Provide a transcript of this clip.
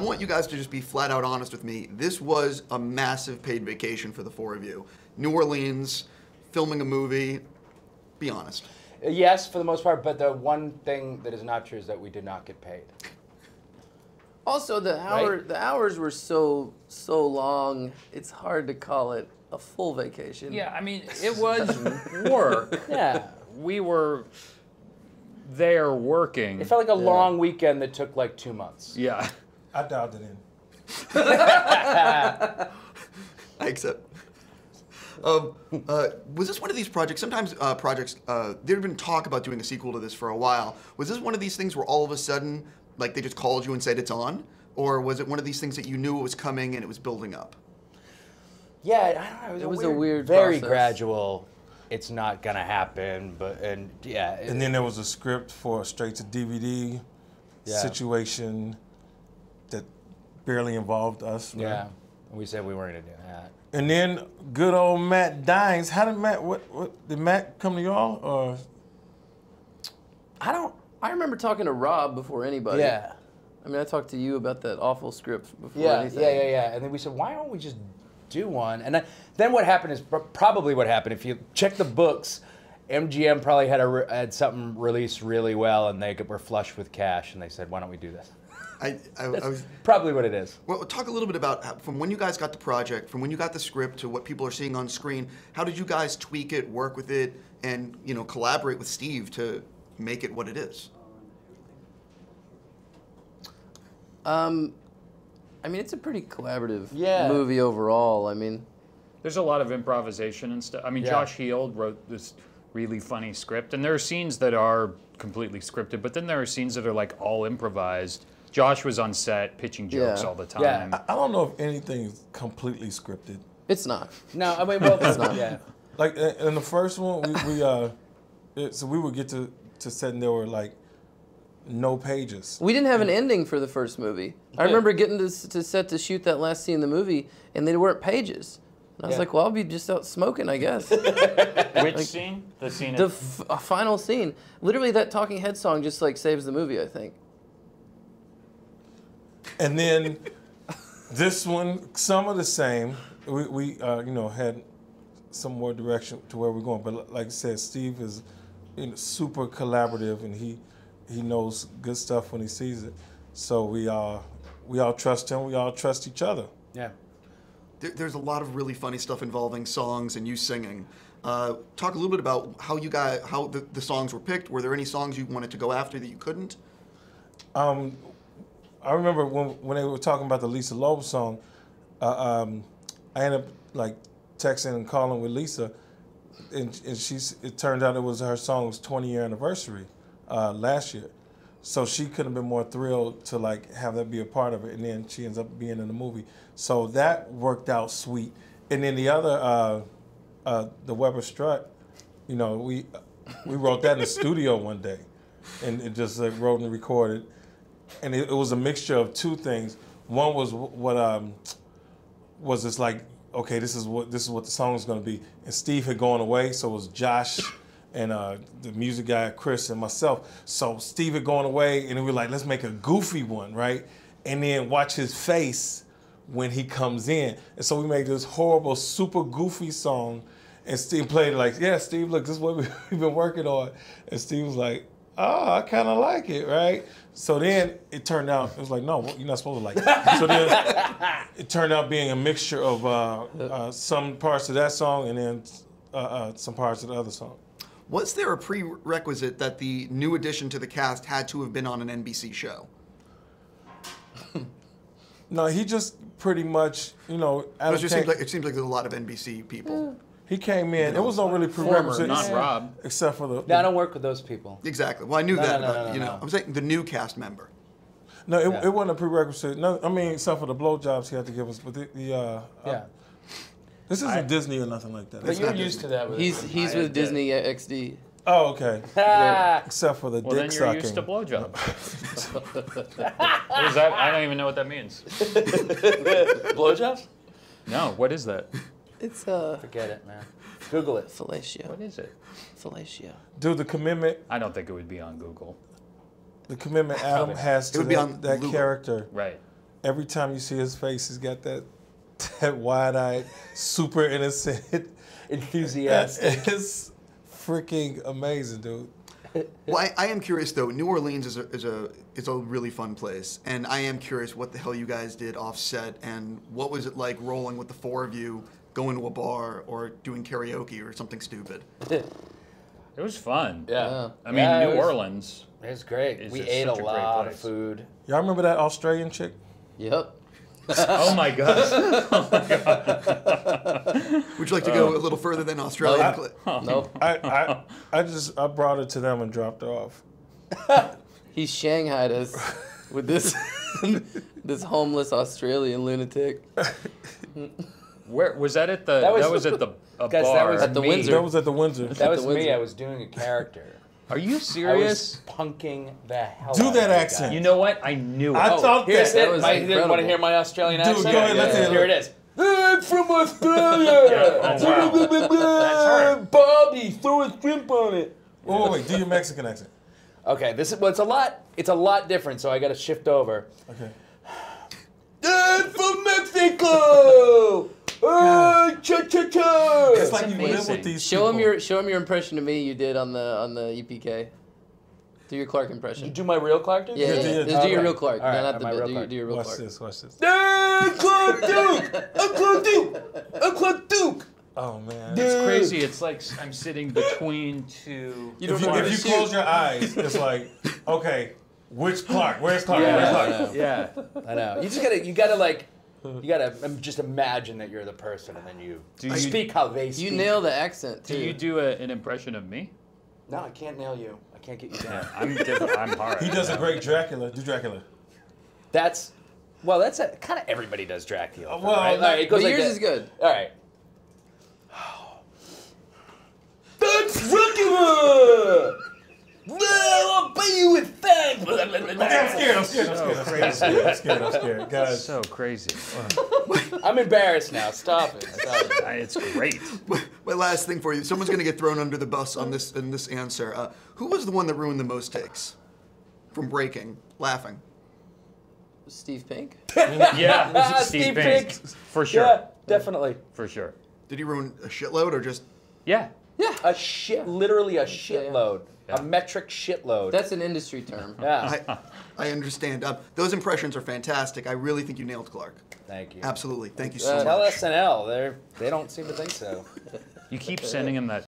want you guys to just be flat out honest with me. This was a massive paid vacation for the four of you. New Orleans, filming a movie. Be honest. Yes, for the most part, but the one thing that is not true is that we did not get paid. Also, the hours were so long. It's hard to call it a full vacation. Yeah, I mean, it was work. Yeah. We were there working. It felt like a long weekend that took like 2 months. Yeah. I dialed it in. I accept. Was this one of these projects? Sometimes projects, there had been talk about doing a sequel to this for a while. Was this one of these things where all of a sudden, like they just called you and said it's on? Or was it one of these things that you knew it was coming and it was building up? Yeah, I don't know. It was a weird very process. gradual. It's not gonna happen, and then there was a script for a straight to DVD situation that barely involved us. Right? Yeah, we said we weren't gonna do that. And then good old Matt Dines. How did Matt? What did Matt come to y'all or? I remember talking to Rob before anybody. Yeah. I mean, I talked to you about that awful script before Yeah, anything. yeah. And then we said, why don't we just do one? And then what happened is probably what happened. If you check the books, MGM probably had something released really well, and they were flush with cash, and they said, why don't we do this? I was Probably what it is. Well, talk a little bit about from when you guys got the project, from when you got the script to what people are seeing on screen. How did you guys tweak it, work with it, and collaborate with Steve to make it what it is? I mean, it's a pretty collaborative Yeah. movie overall. I mean, There's a lot of improvisation and stuff. I mean, Josh Heald wrote this really funny script, and there are scenes that are completely scripted, but then there are scenes that are like all improvised. Josh was on set pitching jokes all the time. Yeah. I don't know if anything is completely scripted. it's not. No, I mean, well, It's not. Yeah. Like in the first one, so we would get to set and there were like no pages. We didn't have an ending for the first movie. I remember getting to set to shoot that last scene in the movie, and they weren't pages. And I was like, well, I'll be just out smoking, I guess. Which scene? The scene. The final scene. Literally, that Talking Head song just like saves the movie, I think. And then this one, some of the same. We had some more direction to where we're going. But like I said, Steve is super collaborative, and he knows good stuff when he sees it. So we all trust him. We all trust each other. Yeah. There's a lot of really funny stuff involving songs and you singing. Talk a little bit about how the songs were picked. Were there any songs you wanted to go after that you couldn't? I remember when they were talking about the Lisa Loeb song, I ended up like texting and calling with Lisa, and it turned out it was her song's 20-year anniversary last year. So she couldn't have been more thrilled to like have that be a part of it, and then she ends up being in the movie. So that worked out sweet. And then the other, the Weber Strut, we wrote that in the studio one day, and it just like wrote and recorded, and it was a mixture of two things. One was was this like, okay, this is what the song is going to be, and Steve had gone away, so it was Josh and the music guy, Chris, and myself. So Steve had gone away, and we were like, let's make a goofy one, right? And then watch his face when he comes in. And so we made this horrible, super goofy song, and Steve played it like, yeah, Steve, look, this is what we've been working on. And Steve was like, oh, I kind of like it, right? So then it turned out, it was like, no, you're not supposed to like it. So then it turned out being a mixture of some parts of that song and then some parts of the other song. Was there a prerequisite that the new addition to the cast had to have been on an NBC show? No, he just pretty much, It seems like there's a lot of NBC people. He came in. There was no really prerequisite, Not Rob. except for the. No, I don't work with those people. Exactly. Well, I knew that. No. I'm saying the new cast member. No, it wasn't a prerequisite. No, I mean, except for the blowjobs he had to give us. But this isn't Disney or nothing like that. But you're used to that. He's with Disney XD. Oh, okay. Except for the Well, dick then you're sucking. used to blowjobs. What is that? I don't even know what that means. Blowjobs? No, what is that? It's Forget it, man. Google it. fellatio. What is it? Fellatio. Dude, the commitment I don't think it would be on Google. Adam has to would be on that Lugo. character. Right. every time you see his face, he's got that wide-eyed, super innocent, Enthusiastic. It's freaking amazing, dude. Well, I am curious though. New Orleans is a really fun place, and I am curious what the hell you guys did off set, and what was it like rolling with the four of you, going to a bar or doing karaoke or something stupid. It was fun. Yeah. I mean, New Orleans. It was great. It's We just ate a such a great lot of place. food. Y'all remember that Australian chick? Yep. Oh my gosh. Would you like to go a little further than Australia? Nope. I brought her to them and dropped her off. He shanghaied us with this this homeless Australian lunatic. Where was that at the? That That was- was, at the a Guys, that bar. was At the me. Windsor. That was at the Windsor. That was the me. Windsor. I was doing a character. Are you I was serious? punking the hell Do out that of you accent. guys. You know what? I knew it. I thought Here's that it. was You incredible. want to hear my Australian Dude, accent? go ahead, let's hear it. Here it is. I'm from Australia. That's right. Bobby, throw a shrimp on it. Wait, do your Mexican accent. Okay, this is well, it's a lot different, so I got to shift over. Okay. I'm from Mexico. Cha-cha-cha. It's like you live amazing. with these Show him people. your impression of me you did on the EPK. Do your Clark impression. You do my real Clark Duke? Yeah, Yeah, yeah. yeah. Just do your Okay. real Clark. All right, No, not the my bit. real Do your, Clark. do your real Watch Clark. this, watch this. I'm Clark Duke. I'm Clark Duke. I'm Clark Duke. Oh, man. It's crazy. It's like I'm sitting between two. You don't If know you, how to if you shoot. close your eyes, it's like, okay, which Clark? Where's Clark? Where's Clark? Yeah. I know. You gotta just imagine that you're the person, and then you speak how they speak. You nail the accent Do too. you do an impression of me? No, I can't nail you. I can't get you down. I'm different. I'm hard. He does a great Dracula. Do Dracula. That's kind of everybody does Dracula. Well, right? All right, it goes But like yours that. is good. All right. That's Dracula. Well, I'll pay you with thanks. Okay, I'm scared. Guys, So crazy. I'm embarrassed now. Stop it. It's great. My last thing for you: someone's going to get thrown under the bus on this in this answer. Who was the one that ruined the most takes from breaking, laughing? Steve Pink. Yeah. Steve Pink. For sure. Yeah, definitely. For sure. Did he ruin a shitload or just? Yeah. Literally a shitload. Yeah. A metric shitload. That's an industry term. Yeah. I understand. Those impressions are fantastic. I really think you nailed Clark. Thank you. Absolutely. Thank you so Tell much. SNL. They don't seem to think so. You keep sending him that